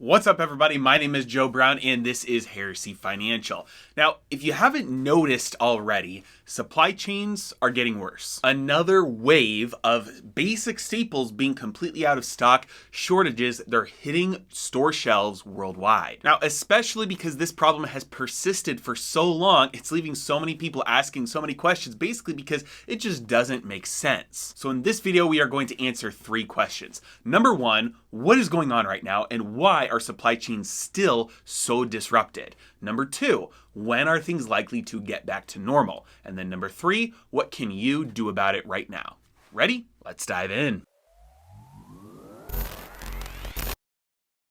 What's up, everybody? My name is Joe Brown, and this is Heresy Financial. Now, if you haven't noticed already, supply chains are getting worse. Another wave of basic staples being completely out of stock, shortages, they're hitting store shelves worldwide. Now, especially because this problem has persisted for so long, it's leaving so many people asking so many questions, basically because it just doesn't make sense. So in this video, we are going to answer 3 questions. Number 1, what is going on right now, and why are supply chains still so disrupted? Number 2, when are things likely to get back to normal? And then number 3, what can you do about it right now? Ready? Let's dive in.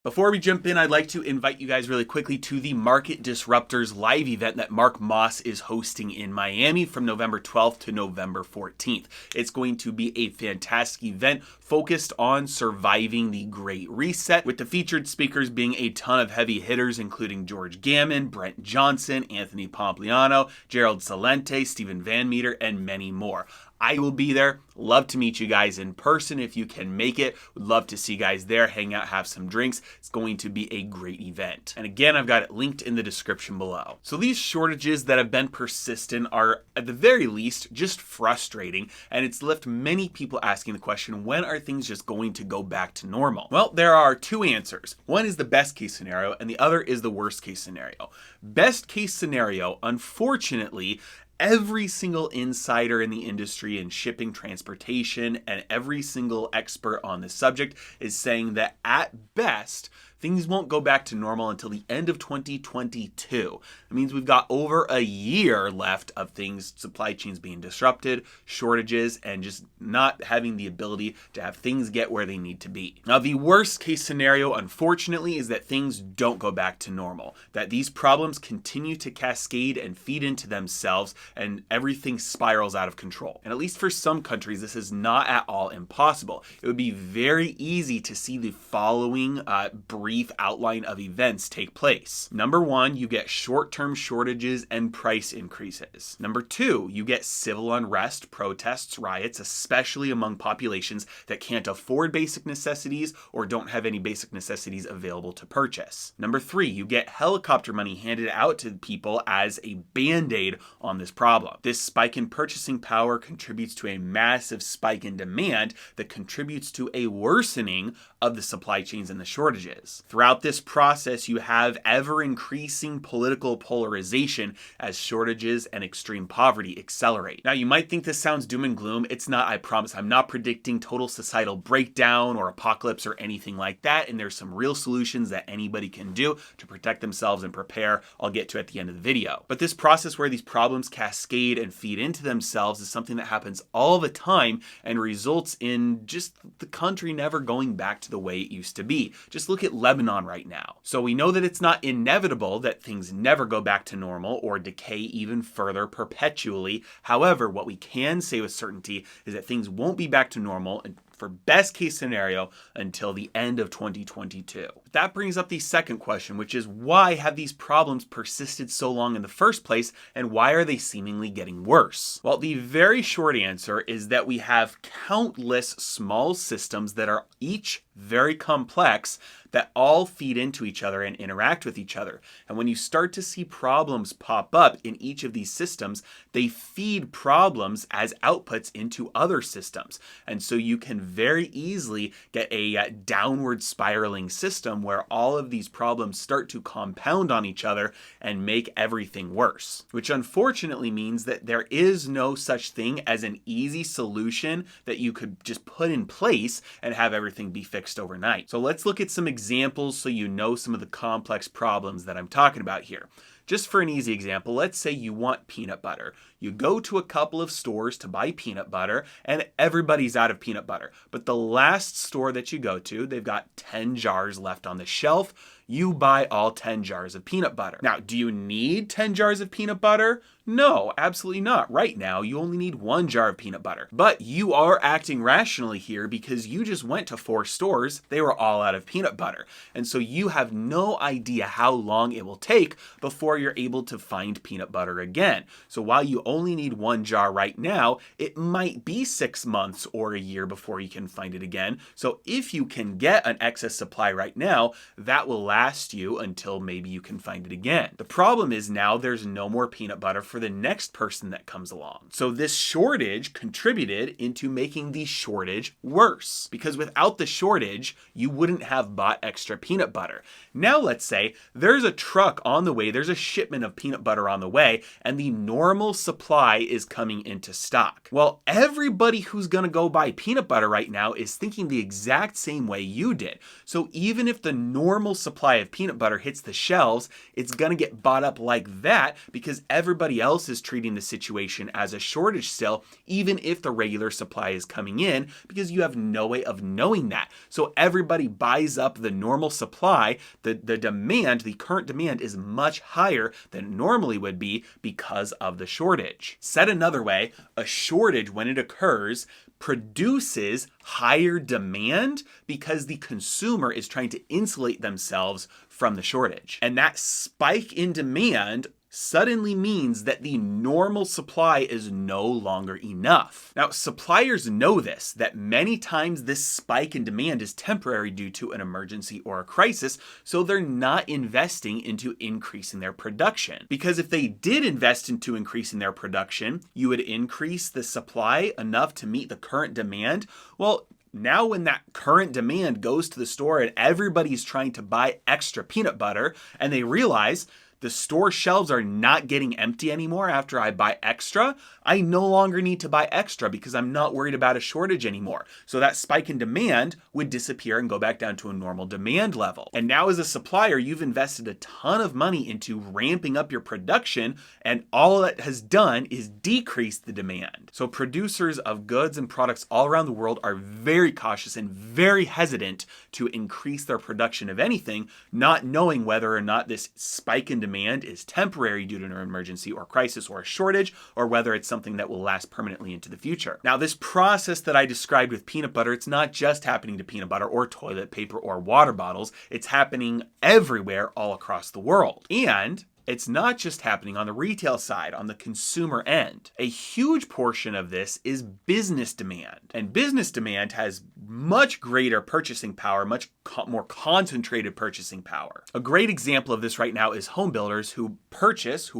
Before we jump in, I'd like to invite you guys really quickly to the Market Disruptors live event that Mark Moss is hosting in Miami from November 12th to November 14th. It's going to be a fantastic event focused on surviving the Great Reset, with the featured speakers being a ton of heavy hitters, including George Gammon, Brent Johnson, Anthony Pompliano, Gerald Celente, Stephen Van Meter, and many more. I will be there. Love to meet you guys in person if you can make it. Would love to see you guys there, hang out, have some drinks. It's going to be a great event. And again, I've got it linked in the description below. So these shortages that have been persistent are, at the very least, just frustrating. And it's left many people asking the question, when are things just going to go back to normal? Well, there are 2 answers. One is the best case scenario, and the other is the worst case scenario. Best case scenario, unfortunately, every single insider in the industry in shipping, transportation, and every single expert on this subject is saying that at best, things won't go back to normal until the end of 2022. It means we've got over a year left of things, supply chains being disrupted, shortages, and just not having the ability to have things get where they need to be. Now, the worst case scenario, unfortunately, is that things don't go back to normal, that these problems continue to cascade and feed into themselves, and everything spirals out of control. And at least for some countries, this is not at all impossible. It would be very easy to see the following brief outline of events take place. Number 1, you get short-term shortages and price increases. Number 2, you get civil unrest, protests, riots, especially among populations that can't afford basic necessities or don't have any basic necessities available to purchase. Number 3, you get helicopter money handed out to people as a band-aid on this problem. This spike in purchasing power contributes to a massive spike in demand that contributes to a worsening of the supply chains and the shortages. Throughout this process, you have ever-increasing political polarization as shortages and extreme poverty accelerate. Now, you might think this sounds doom and gloom. It's not, I promise. I'm not predicting total societal breakdown or apocalypse or anything like that, and there's some real solutions that anybody can do to protect themselves and prepare. I'll get to at the end of the video. But this process where these problems cascade and feed into themselves is something that happens all the time and results in just the country never going back to the way it used to be. Just look at Lebanon right now. So we know that it's not inevitable that things never go back to normal or decay even further perpetually. However, what we can say with certainty is that things won't be back to normal for best case scenario until the end of 2022. That brings up the second question, which is why have these problems persisted so long in the first place, and why are they seemingly getting worse? Well, the very short answer is that we have countless small systems that are each very complex that all feed into each other and interact with each other. And when you start to see problems pop up in each of these systems, they feed problems as outputs into other systems. And so you can very easily get a downward spiraling system where all of these problems start to compound on each other and make everything worse, which unfortunately means that there is no such thing as an easy solution that you could just put in place and have everything be fixed overnight. So let's look at some examples so you know some of the complex problems that I'm talking about here. Just for an easy example, let's say you want peanut butter. You go to a couple of stores to buy peanut butter and everybody's out of peanut butter. But the last store that you go to, they've got 10 jars left on the shelf. you buy all 10 jars of peanut butter. Now, do you need 10 jars of peanut butter? No, absolutely not. Right now, you only need 1 jar of peanut butter. But you are acting rationally here because you just went to 4 stores. They were all out of peanut butter. And so you have no idea how long it will take before you're able to find peanut butter again. So while you only need 1 jar right now, it might be 6 months or a year before you can find it again. So if you can get an excess supply right now, that will last you until maybe you can find it again. The problem is now there's no more peanut butter for the next person that comes along. So this shortage contributed into making the shortage worse, because without the shortage, you wouldn't have bought extra peanut butter. Now let's say there's a truck on the way, there's a shipment of peanut butter on the way, and the normal supply is coming into stock. Well, everybody who's gonna go buy peanut butter right now is thinking the exact same way you did. So even if the normal supply of peanut butter hits the shelves, it's gonna get bought up like that because everybody else is treating the situation as a shortage still, even if the regular supply is coming in, because you have no way of knowing that. So everybody buys up the normal supply. The demand, the current demand is much higher than it normally would be because of the shortage. Said another way, a shortage, when it occurs, produces higher demand because the consumer is trying to insulate themselves from the shortage. And that spike in demand suddenly means that the normal supply is no longer enough. Now, suppliers know this, that many times this spike in demand is temporary due to an emergency or a crisis, so they're not investing into increasing their production. Because if they did invest into increasing their production, you would increase the supply enough to meet the current demand. Well, now when that current demand goes to the store and everybody's trying to buy extra peanut butter and they realize the store shelves are not getting empty anymore after I buy extra, I no longer need to buy extra because I'm not worried about a shortage anymore. So that spike in demand would disappear and go back down to a normal demand level. And now as a supplier, you've invested a ton of money into ramping up your production, and all that has done is decrease the demand. So producers of goods and products all around the world are very cautious and very hesitant to increase their production of anything, not knowing whether or not this spike in demand is temporary due to an emergency or crisis or a shortage, or whether it's something that will last permanently into the future. Now, this process that I described with peanut butter, it's not just happening to peanut butter or toilet paper or water bottles. It's happening everywhere all across the world. And it's not just happening on the retail side, on the consumer end. A huge portion of this is business demand. And business demand has much greater purchasing power, much more concentrated purchasing power. A great example of this right now is home builders who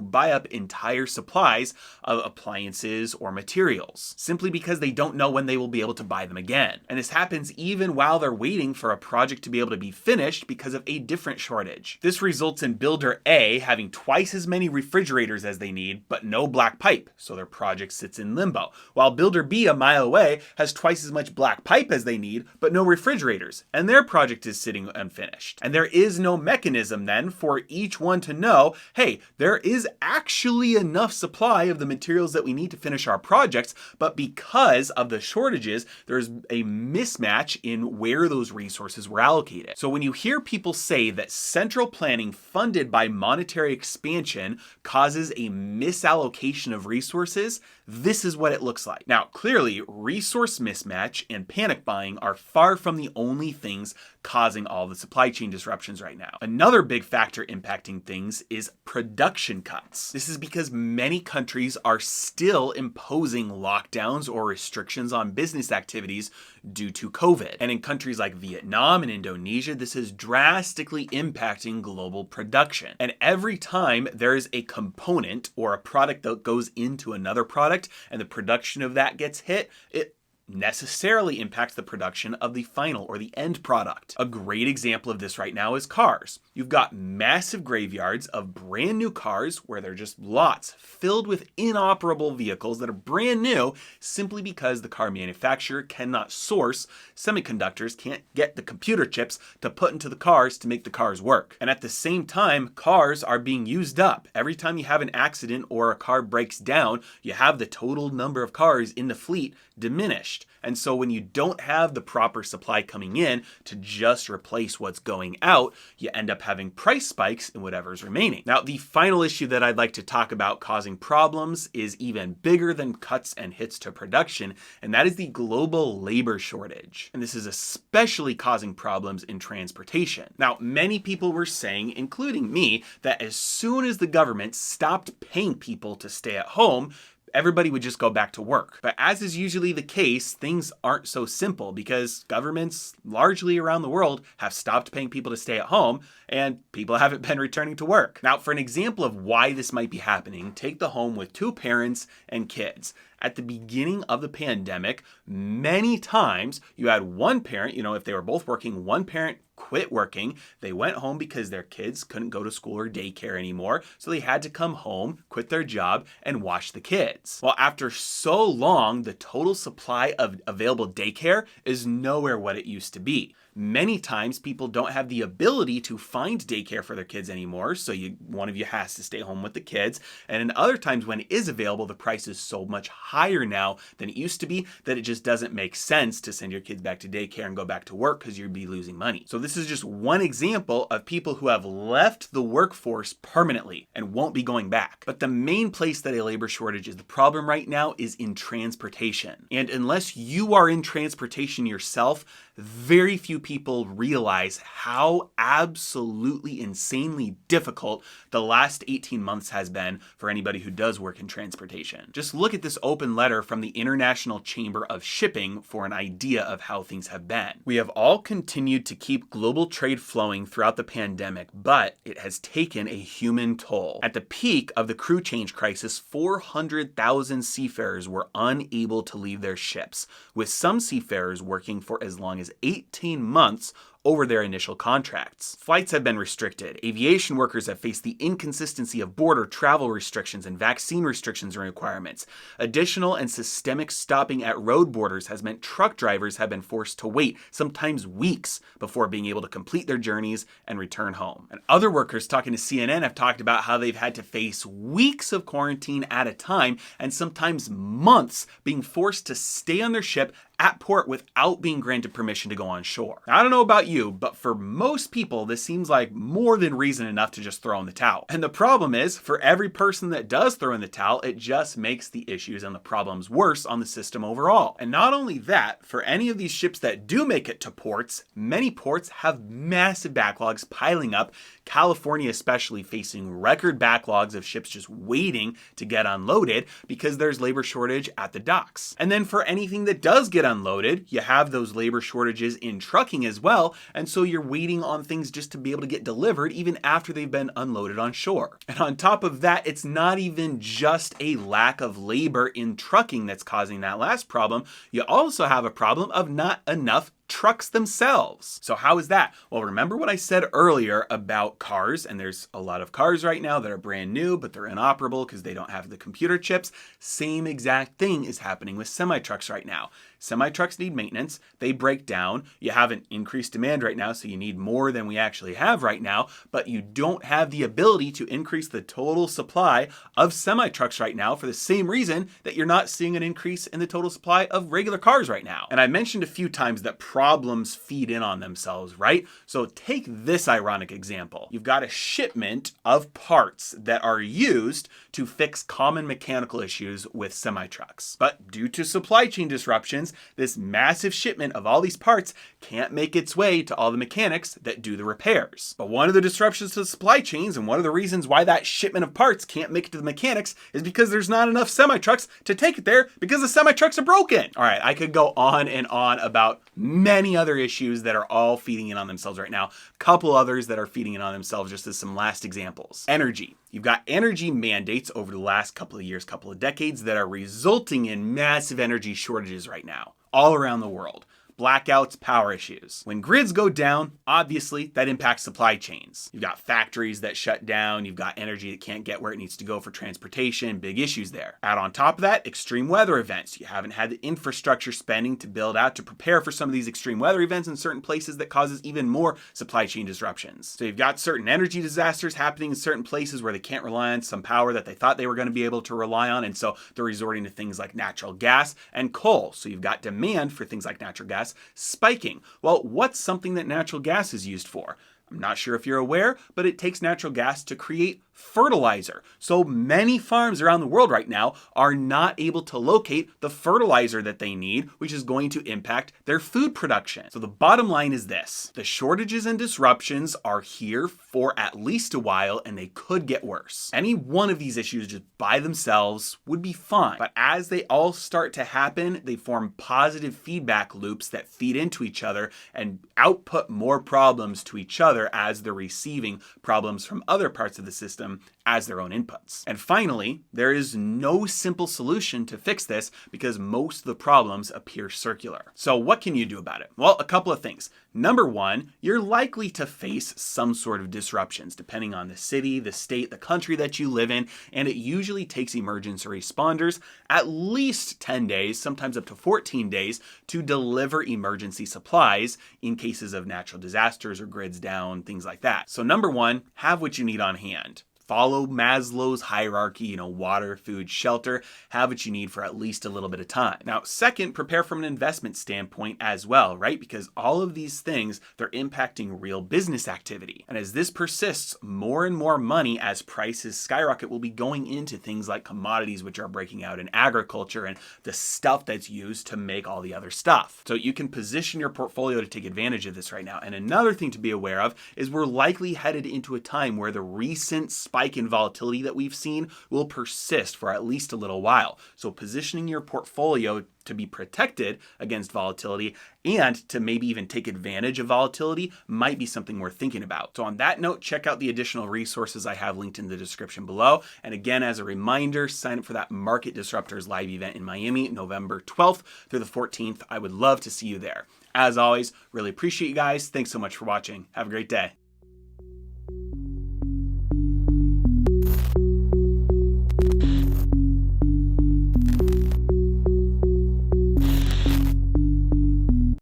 buy up entire supplies of appliances or materials, simply because they don't know when they will be able to buy them again. And this happens even while they're waiting for a project to be able to be finished because of a different shortage. This results in builder A having twice as many refrigerators as they need, but no black pipe, so their project sits in limbo. While builder B a mile away has twice as much black pipe as they need, but no refrigerators, and their project is sitting unfinished. And there is no mechanism then for each one to know, hey, there is actually enough supply of the materials that we need to finish our projects, but because of the shortages, there's a mismatch in where those resources were allocated. So when you hear people say that central planning funded by monetary expansion causes a misallocation of resources, this is what it looks like. Now, clearly, resource mismatch and panic buying are far from the only things causing all the supply chain disruptions right now. Another big factor impacting things is production cuts. This is because many countries are still imposing lockdowns or restrictions on business activities due to COVID. And in countries like Vietnam and Indonesia, this is drastically impacting global production. And every time there is a component or a product that goes into another product and the production of that gets hit, it necessarily impacts the production of the final or the end product. A great example of this right now is cars. You've got massive graveyards of brand new cars where they're just lots filled with inoperable vehicles that are brand new simply because the car manufacturer cannot source semiconductors, can't get the computer chips to put into the cars to make the cars work. And at the same time, cars are being used up. Every time you have an accident or a car breaks down, you have the total number of cars in the fleet diminished. And so when you don't have the proper supply coming in to just replace what's going out, you end up having price spikes in whatever's remaining. Now, the final issue that I'd like to talk about causing problems is even bigger than cuts and hits to production, and that is the global labor shortage. And this is especially causing problems in transportation. Now, many people were saying, including me, that as soon as the government stopped paying people to stay at home, everybody would just go back to work. But as is usually the case, things aren't so simple because governments largely around the world have stopped paying people to stay at home and people haven't been returning to work. Now, for an example of why this might be happening, take the home with 2 parents and kids. At the beginning of the pandemic, many times you had one parent, if they were both working, one parent quit working. They went home because their kids couldn't go to school or daycare anymore. So they had to come home, quit their job, and watch the kids. Well, after so long, the total supply of available daycare is nowhere what it used to be. Many times people don't have the ability to find daycare for their kids anymore, so one of you has to stay home with the kids. And in other times when it is available, the price is so much higher now than it used to be that it just doesn't make sense to send your kids back to daycare and go back to work because you'd be losing money. So this is just one example of people who have left the workforce permanently and won't be going back. But the main place that a labor shortage is the problem right now is in transportation. And unless you are in transportation yourself, very few people realize how absolutely insanely difficult the last 18 months has been for anybody who does work in transportation. Just look at this open letter from the International Chamber of Shipping for an idea of how things have been. We have all continued to keep global trade flowing throughout the pandemic, but it has taken a human toll. At the peak of the crew change crisis, 400,000 seafarers were unable to leave their ships, with some seafarers working for as long as 18 months over their initial contracts. Flights have been restricted. Aviation workers have faced the inconsistency of border travel restrictions and vaccine restrictions and requirements. Additional and systemic stopping at road borders has meant truck drivers have been forced to wait, sometimes weeks, before being able to complete their journeys and return home. And other workers talking to CNN have talked about how they've had to face weeks of quarantine at a time and sometimes months being forced to stay on their ship at port without being granted permission to go on shore. Now, I don't know about you, but for most people, this seems like more than reason enough to just throw in the towel. And the problem is, for every person that does throw in the towel, it just makes the issues and the problems worse on the system overall. And not only that, for any of these ships that do make it to ports, many ports have massive backlogs piling up, California especially facing record backlogs of ships just waiting to get unloaded because there's labor shortage at the docks. And then for anything that does get unloaded, you have those labor shortages in trucking as well, and so you're waiting on things just to be able to get delivered even after they've been unloaded on shore. And on top of that, it's not even just a lack of labor in trucking that's causing that last problem. You also have a problem of not enough trucks themselves. So how is that? Well, remember what I said earlier about cars, and there's a lot of cars right now that are brand new, but they're inoperable because they don't have the computer chips. Same exact thing is happening with semi-trucks right now. Semi-trucks need maintenance, they break down, you have an increased demand right now, so you need more than we actually have right now, but you don't have the ability to increase the total supply of semi-trucks right now for the same reason that you're not seeing an increase in the total supply of regular cars right now. And I mentioned a few times that problems feed in on themselves, right? So take this ironic example. You've got a shipment of parts that are used to fix common mechanical issues with semi-trucks. But due to supply chain disruptions, this massive shipment of all these parts can't make its way to all the mechanics that do the repairs. But one of the disruptions to the supply chains and one of the reasons why that shipment of parts can't make it to the mechanics is because there's not enough semi-trucks to take it there because the semi-trucks are broken. All right, I could go on and on about many other issues that are all feeding in on themselves right now. Couple others that are feeding in on themselves just as some last examples. Energy. You've got energy mandates over the last couple of years, couple of decades that are resulting in massive energy shortages right now, all around the world. blackouts, power issues. When grids go down, obviously that impacts supply chains. You've got factories that shut down, you've got energy that can't get where it needs to go for transportation, big issues there. Add on top of that, extreme weather events. You haven't had the infrastructure spending to build out to prepare for some of these extreme weather events in certain places that causes even more supply chain disruptions. So you've got certain energy disasters happening in certain places where they can't rely on some power that they thought they were going to be able to rely on, and so they're resorting to things like natural gas and coal. So you've got demand for things like natural gas spiking. Well, what's something that natural gas is used for? I'm not sure if you're aware, but it takes natural gas to create fertilizer. So many farms around the world right now are not able to locate the fertilizer that they need, which is going to impact their food production. So the bottom line is this: the shortages and disruptions are here for at least a while, and they could get worse. Any one of these issues just by themselves would be fine, but as they all start to happen, they form positive feedback loops that feed into each other and output more problems to each other as they're receiving problems from other parts of the system as their own inputs. And finally, there is no simple solution to fix this because most of the problems appear circular. So what can you do about it? Well, a couple of things. Number one, you're likely to face some sort of disruptions depending on the city, the state, the country that you live in, and it usually takes emergency responders at least 10 days, sometimes up to 14 days, to deliver emergency supplies in cases of natural disasters or grids down, things like that. So number one, have what you need on hand. Follow Maslow's hierarchy, water, food, shelter, have what you need for at least a little bit of time. Now, second, prepare from an investment standpoint as well, right? Because all of these things, they're impacting real business activity. And as this persists, more and more money as prices skyrocket will be going into things like commodities, which are breaking out in agriculture and the stuff that's used to make all the other stuff. So you can position your portfolio to take advantage of this right now. And another thing to be aware of is we're likely headed into a time where the recent spike in volatility that we've seen will persist for at least a little while. So positioning your portfolio to be protected against volatility and to maybe even take advantage of volatility might be something worth thinking about. So on that note, check out the additional resources I have linked in the description below. And again, as a reminder, sign up for that Market Disruptors live event in Miami, November 12th through the 14th. I would love to see you there. As always, really appreciate you guys. Thanks so much for watching. Have a great day.